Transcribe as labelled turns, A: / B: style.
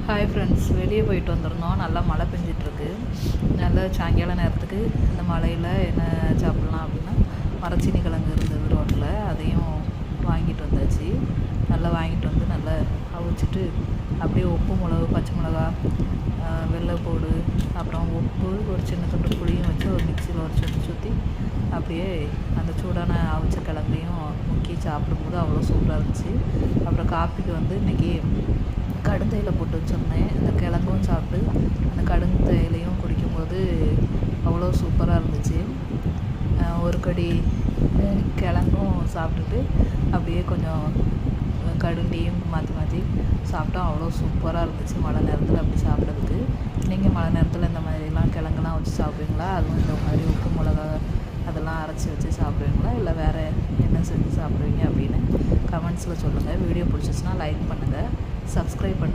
A: Hi friends, வெளியே போயிட்டு வந்துருந்தோம். நல்லா மழை பெஞ்சிட்ருக்கு. நல்ல சாயங்கால நேரத்துக்கு இந்த மழையில் என்ன சாப்பிட்லாம் அப்படின்னா, மரச்சீனி கிழங்கு இருந்தது ரோட்டில். அதையும் வாங்கிட்டு வந்தாச்சு. நல்லா வாங்கிட்டு வந்து நல்லா அவிச்சிட்டு அப்படியே உப்பு, மிளகு, பச்சை மிளகா, வெள்ளைப்பூடு, அப்புறம் உப்பு, ஒரு சின்ன துண்டு புளியும் வச்சு ஒரு மிக்சியில் ஒரு சுற்றி அப்படியே அந்த சூடான அவிச்ச கிழங்கையும் முக்கி சாப்பிடும்போது அவ்வளோ சூப்பராக இருந்துச்சு. அப்புறம் காப்பிக்கு வந்து இன்றைக்கி கடுந்தையில் போட்டு வச்சுருந்தேன். அந்த கிழங்கும் சாப்பிட்டு அந்த கடுந்தையிலையும் குடிக்கும்போது அவ்வளோ சூப்பராக இருந்துச்சு. ஒரு கடி கிழங்கும் சாப்பிட்டுட்டு அப்படியே கொஞ்சம் கடுண்டையும் மாற்றி மாற்றி சாப்பிட்டோம். அவ்வளோ சூப்பராக இருந்துச்சு மழை நேரத்தில் அப்படி சாப்பிட்றதுக்கு. நீங்கள் மழை நேரத்தில் இந்த மாதிரிலாம் கிழங்குலாம் வச்சு சாப்பிடுவீங்களா? அதுவும் இந்த மாதிரி உப்பு மிளகா அதெல்லாம் அரைச்சி வச்சு சாப்பிடுவீங்களா, இல்லை வேறு என்ன செஞ்சு சாப்பிடுவீங்க அப்படின்னு கமெண்ட்ஸில் சொல்லுங்கள். வீடியோ பிடிச்சிச்சின்னா லைக் பண்ணுங்கள், சப்ஸ்கிரைப் பண்ணுங்கள்.